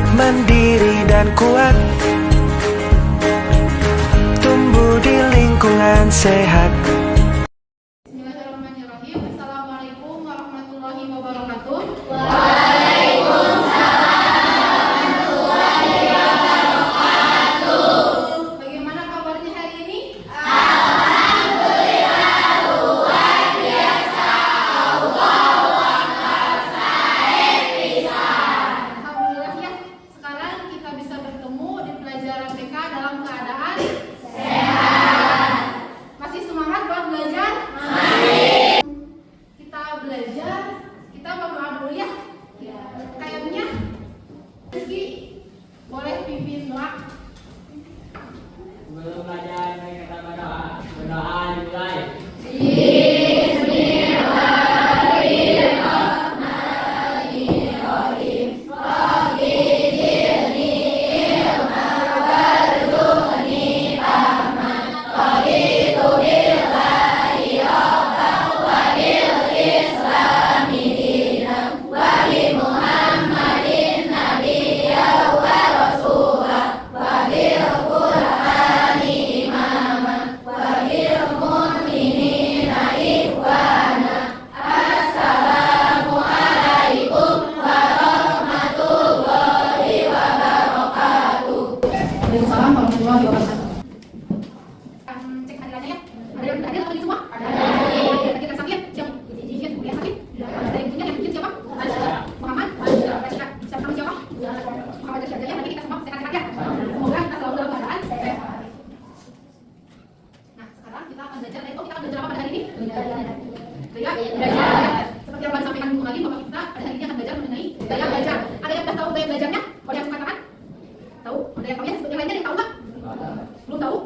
bangkit mandiri dan kuat, tumbuh di lingkungan sehat. Bismillahirrahmanirrahim. Assalamualaikum warahmatullahi wabarakatuh. Bagaimana kabarnya hari ini? Alhamdulillah ya. Sekarang kita bisa bertemu di pelajaran TK dalam keadaan sehat. Masih semangat buat belajar? Kita belajar, kita berdoa dulu ya. Kayaknya Rizky boleh pimpin doa. Sebelum belajar, mari kita berdoa. Berdoa dimulai. Waalaikumsalam warahmatullahi wabarakatuh. Cek hadirannya ya. Ada atau ini semua? Ada. Tadi yang sakit, siapa? Yang sakit? Ada yang punya yang sakit siapa? Muhammad. Siapa nama siapa? Muhammad Syarjaya. Nanti kita semua sehat-sehat ya. Semoga kita selalu dalam keadaan sehat. Nah, sekarang kita akan belajar. Kita akan belajar apa pada hari ini? Gaya belajar. Seperti yang Bapak sampaikan dulu lagi, Bapak kita pada hari ini akan belajar mengenai gaya belajar. Ada yang sudah tahu gaya belajarnya? Boleh yang katakan? Tahu? Ada yang tahu ya? Yang lainnya yang tahu nggak? Belum tahu?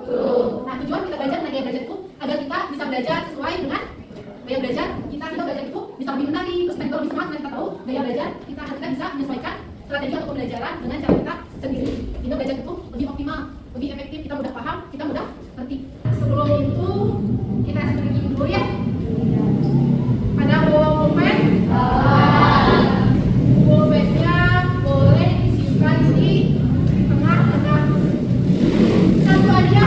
Nah, tujuan kita belajar gaya belajar itu agar kita bisa belajar sesuai dengan gaya belajar. Kita belajar itu bisa lebih menarik, terus kita lebih semangat. Kita tahu gaya belajar kita bisa menyesuaikan strategi atau pembelajaran dengan cara kita sendiri. Sehingga belajar itu lebih optimal, lebih efektif, kita mudah paham, kita mudah ngerti. Sebelum itu kita strategi dulu ya. Ada bawa pulpen? Pulpennya boleh disimpan di tengah-tengah. Satu aja.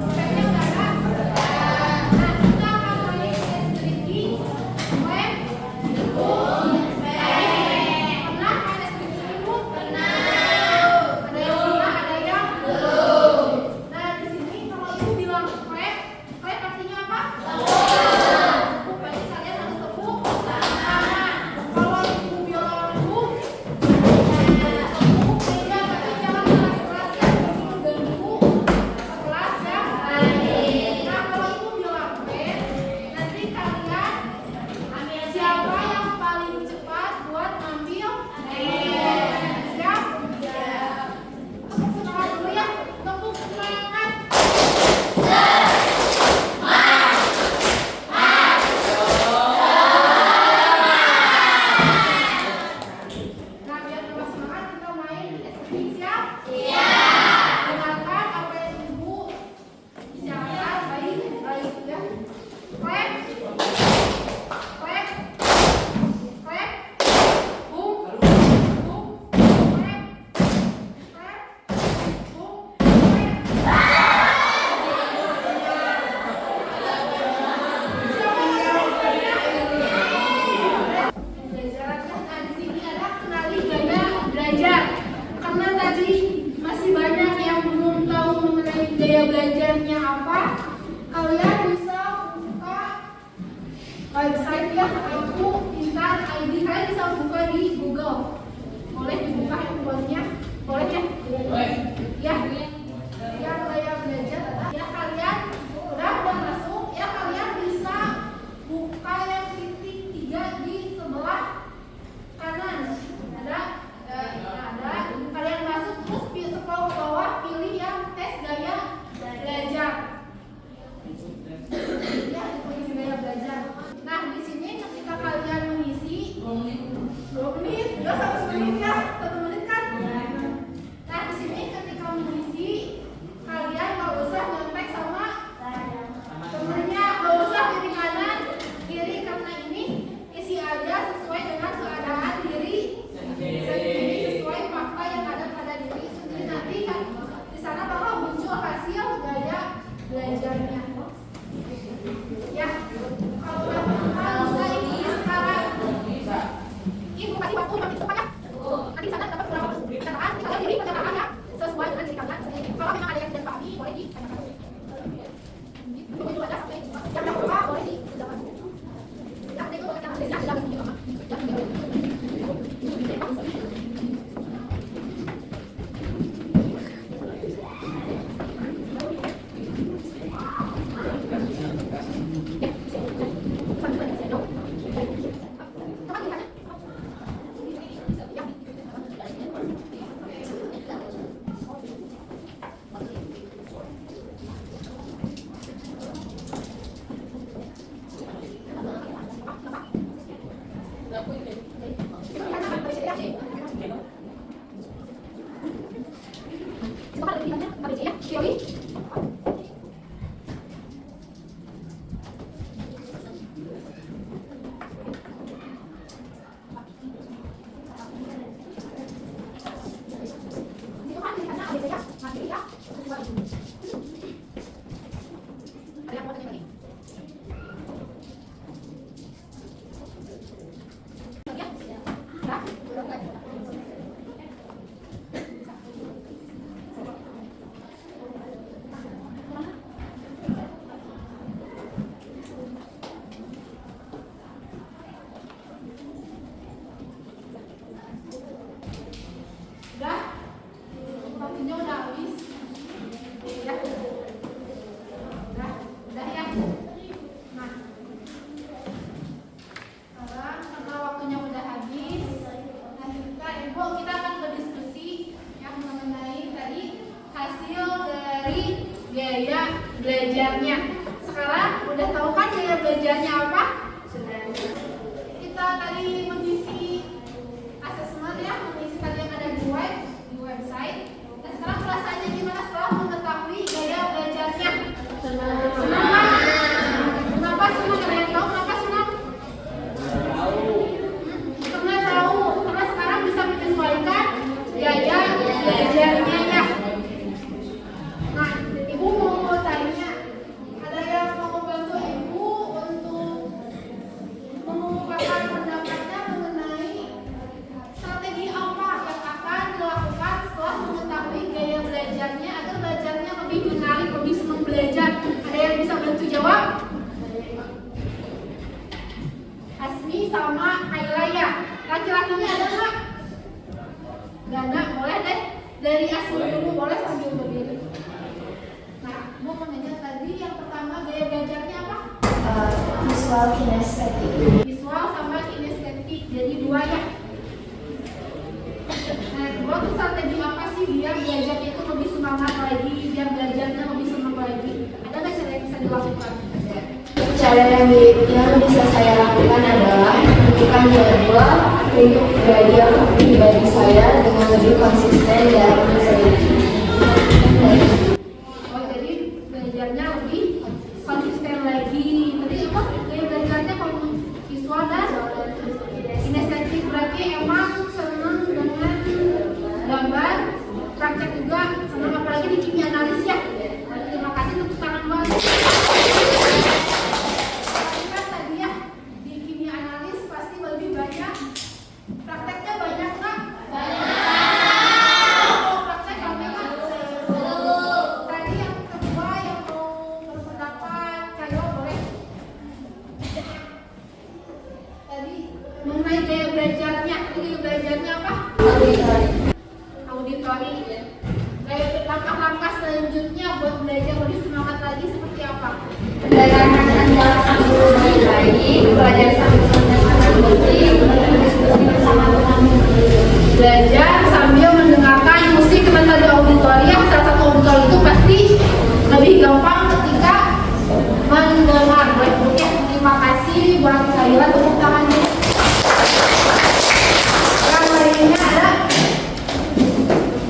Pulpennya udah ada. Nah, kita akan mulai strategi web. Pernah ada strategi itu? Pernah. Ada yang pernah, ada yang belum. Nah, di sini kalau ibu bilang web artinya apa? Berarti kalian harus tepuk tangan. Kalau ibu bilang bu, iya, tapi jangan keras-keras ya. Di sini ganggu kelas ya. Nah, kalau ibu bilang web, nanti kalian siapa yang paling cepat buat ngambil? Siap? Tepuk semangat dulu ya. Tepuk semangat. Nah, biar tambah semangat kita main SPI, siap? Dengarkan apa yang ibu bicarakan baik-baik ya. Clap. Clap. Clap. Boom. Boom. Clap. Clap. Boom. Belajarannya, nah di sini ada kenali gaya belajar. Karena tadi masih banyak yang belum tahu mengenai gaya belajarnya apa, kalian bisa buka website ya, Aku Pintar ID. Kalian bisa buka di Google. Boleh dibuka handphonenya? Boleh ya? Ya. Ya, gaya belajar. Ya, kalian udah masuk. Ya, kalian bisa buka yang titik 3 di sebelah kanan. Ada. Kalian masuk terus scroll ke bawah, pilih yang tes gaya belajar. Ya, ditulis gaya belajar. Nah, di sini Asmi sama Ailaya. Laki-lakinya ada nggak? Nggak ada, boleh deh. Dari Asmi dulu boleh sambil berdiri. Nah, mau nanya tadi yang pertama gaya belajarnya apa? Visual kinestetik. Visual sama kinestetik, jadi dua ya. Nah, kedua tuh strategi apa sih biar belajarnya itu lebih semangat lagi, biar belajarnya lebih senang lagi? Ada nggak cara yang bisa dilakukan? Cara yang bisa saya lakukan adalah menentukan jadwal untuk belajar pribadi saya dengan lebih konsisten dan teliti. Oh, jadi belajarnya lebih konsisten lagi. Tadi apa? Gaya belajarnya kalau visual dan kinestetik, berarti emang senang dengan gambar, praktek juga senang, apalagi di kimia analis ya. Terima kasih untuk tangan Mas. Kan tadi ya di kimia analis pasti lebih banyak prakteknya, banyak nggak? Oh, praktek banyak kan? Tadi yang kedua yang mau berpendapat, Kayo boleh. Tadi mengenai gaya belajarnya, gaya belajarnya apa? Auditori. Gaya langkah-langkah selanjutnya buat belajar lebih semangat lagi seperti apa? Mendengarkan adalah sambil bermain lagi, belajar sambil mendengarkan musik, berdiskusi bersama teman. Belajar sambil mendengarkan musik. Teman tadi auditorium, salah satu auditorium itu pasti lebih gampang ketika mendengar. Oke, terima kasih buat Kaila, tepuk tangannya. Yang lainnya ada?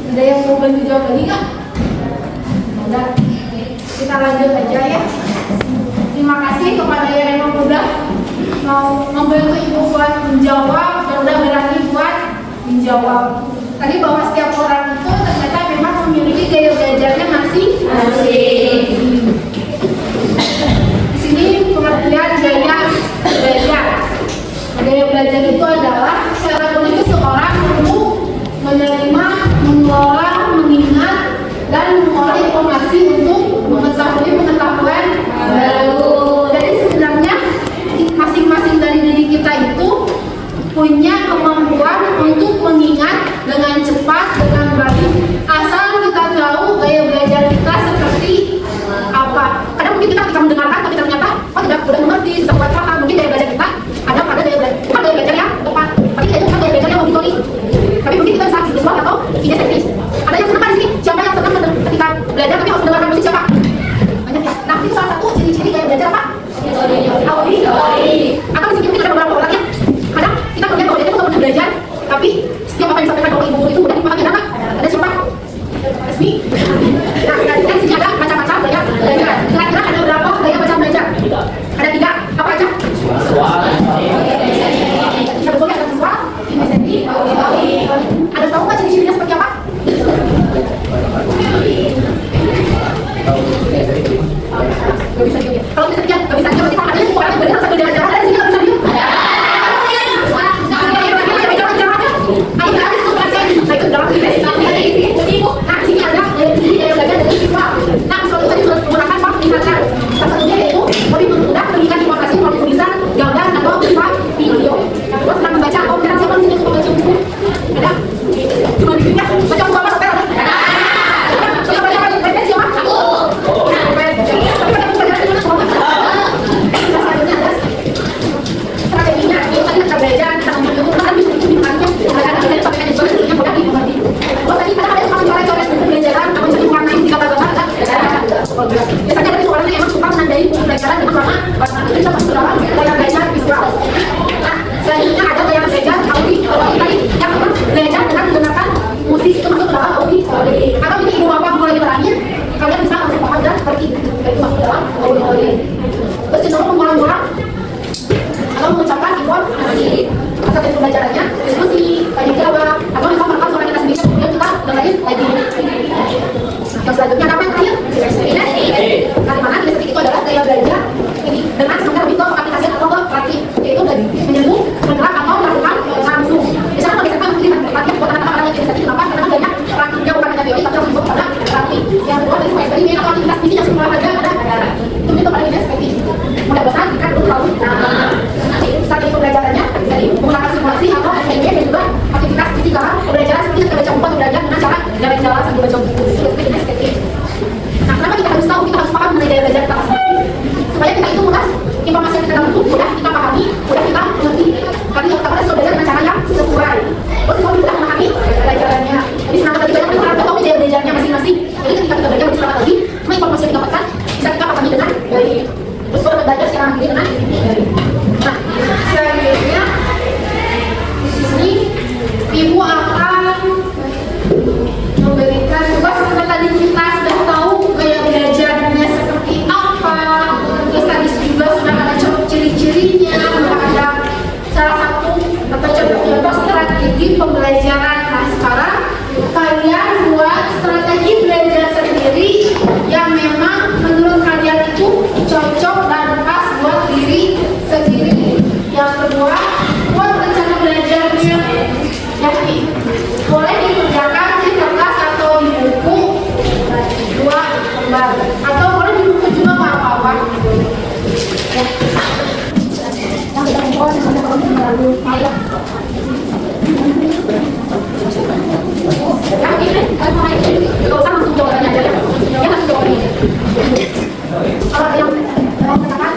Ada yang mau bantu jawab lagi nggak? Ada. Oke, kita lanjut aja ya. Terima kasih kepada yang emang udah mau membantu ibu buat menjawab dan udah berani buat menjawab. Tadi bahwa setiap orang itu ternyata memang memiliki gaya belajarnya masing-masing. Di sini pengertian gaya belajar. Gaya belajar itu adalah cara untuk seorang untuk menerima, mengelola, mengingat, dan mengolah informasi untuk mengetahui pengetahuan baru. Jadi sebenarnya masing-masing dari diri kita itu punya kemampuan untuk mengingat dengan cepat, dengan baik, asal kita tahu gaya belajar kita seperti apa. Kadang mungkin kita ketika mendengarkan, tapi ternyata tidak mudah mengerti, susah buat paham. Mungkin gaya belajar kita ada pada gaya belajar, bukan gaya belajar yang tepat, tapi itu bukan gaya belajar yang auditori. Tapi mungkin kita bisa visual atau kinestetik. Ada yang senang di sini? Siapa yang senang ketika belajar tapi harus mendengarkan musik, siapa? Banyak ya. Nah, itu salah satu ciri-ciri gaya belajar apa? Auditori. Atau di sini mungkin ada beberapa orang ya. Kadang kita melihat bahwa dia itu mudah belajar, tapi setiap apa yang disampaikan oleh ibu itu mudah dipahami. Ada siapa? Resmi. Nah, di sini ada macam-macam gaya belajar. Kira-kira ada berapa gaya macam belajar? Ada 3. Apa aja? Kita betul ya, ada visual, kinestetik, auditori. Ada tahu nggak ciri-cirinya seperti apa? Gak bisa juga. Kalau bisa dia, gak bisa dia. Berarti kalau ada yang orang yang belajar sambil jalan-jalan, ada di sini gak bisa dia. Nah, di sini ada gaya belajar dari visual. Nah, visual itu tadi sudah menggunakan penglihatan. Salah satunya yaitu lebih mudah mengingat informasi melalui tulisan, gambar, atau video. Yang kedua senang membaca. Oh, siapa di sini suka baca buku? Ada? Cuma di sini ya. Baca buku apa? Sampai ada? Suka baca apa? Siapa? Aku. Tapi pada buku belajar itu semua. Selanjutnya ada strateginya. Itu tadi kita belajar, kita membuat itu kan bisa dibuatnya. Belajar kita disampaikan juga sebetulnya mudah dimengerti. Oh, tadi kadang ada yang suka mencoret-coret pembelajaran atau bisa diwarnai di gambar-gambar kan? Biasanya ada orang yang emang suka menandai pembelajaran dengan warna itu bisa masuk dalam gaya belajar visual. Nah, selanjutnya ada gaya belajar auditori. Tadi yang apa? Belajar dengan menggunakan musik itu masuk dalam auditori. Atau ini ibu bapak guru lagi terangin, kalian bisa langsung paham dan seperti itu masuk dalam auditori. Terus cenderung mengulang-ulang atau mengucapkan informasi. Asal dari pembelajarannya, diskusi, tanya jawab, atau misal merekam suara kita sendiri, kemudian kita dengerin lagi. Yang selanjutnya apa yang terakhir? Kinestetik. Nah, dimana kinestetik itu adalah gaya belajar ini dengan sebenarnya lebih ke aplikasi atau ke praktik, yaitu dari menyentuh, bergerak atau melakukan langsung. Misalnya kalau kita mungkin praktik buat anak-anak yang kinestetik, kenapa? Karena banyak praktiknya bukan hanya teori, tapi harus disebut pada praktik. Yang kedua dari eksperimen atau aktivitas fisik yang semua ada. Itu paling kinestetik. Mudah bosan, jika belum tahu. Nah, strategi lagi baca buku. Nah, kenapa kita harus tahu? Kita harus paham mengenai gaya belajar kita masing-masing. Supaya kita itu mudah, informasi yang kita dapat itu mudah kita pahami, mudah kita mengerti. Tapi yang pertama kita belajar dengan cara yang sesuai. Terus kalau kita memahami pelajarannya, jadi semangat tadi banyak kita tahu gaya belajarnya masing-masing. Jadi ketika kita belajar lebih semangat lagi, semua informasi yang didapatkan bisa kita pahami dengan baik. Terus kalau belajar sekarang ini dengan baik. Nah, selanjutnya di sini ibu akan memberikan tugas seperti tadi kita sudah tahu gaya belajarnya seperti apa. Terus tadi juga sudah ada ciri-cirinya, sudah ada salah satu atau contoh strategi pembelajaran. Nah, sekarang kalian buat strategi belajar sendiri yang memang menurut kalian itu cocok dan pas buat diri sendiri. Yang kedua, buat rencana belajarnya. Jadi, boleh dikerjakan di kertas atau di buku dua lembar, atau boleh di buku juga nggak apa-apa. Nggak usah langsung jawabannya aja, ya langsung jawabannya. Kalau ada yang katakan,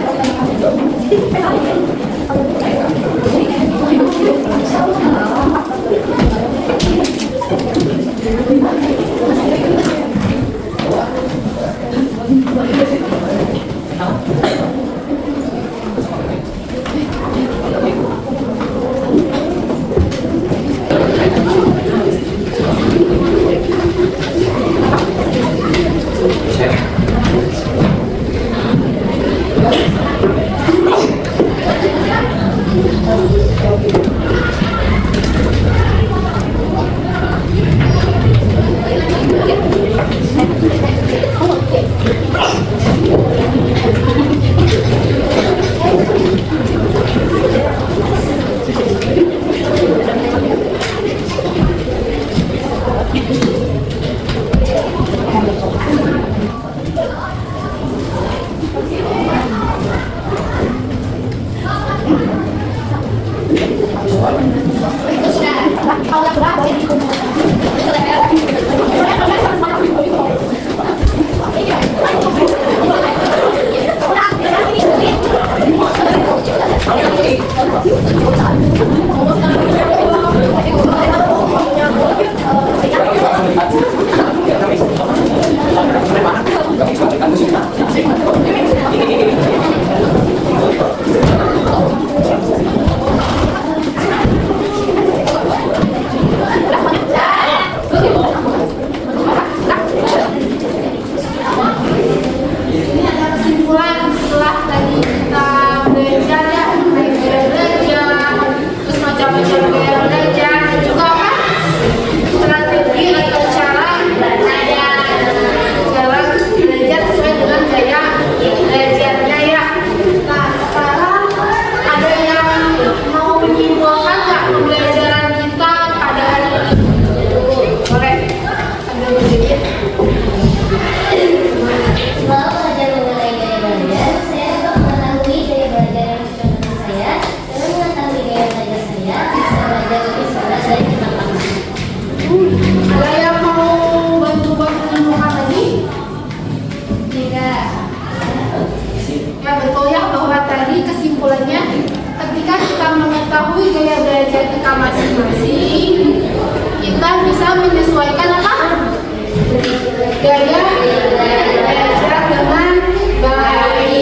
gaya belajar dengan baik.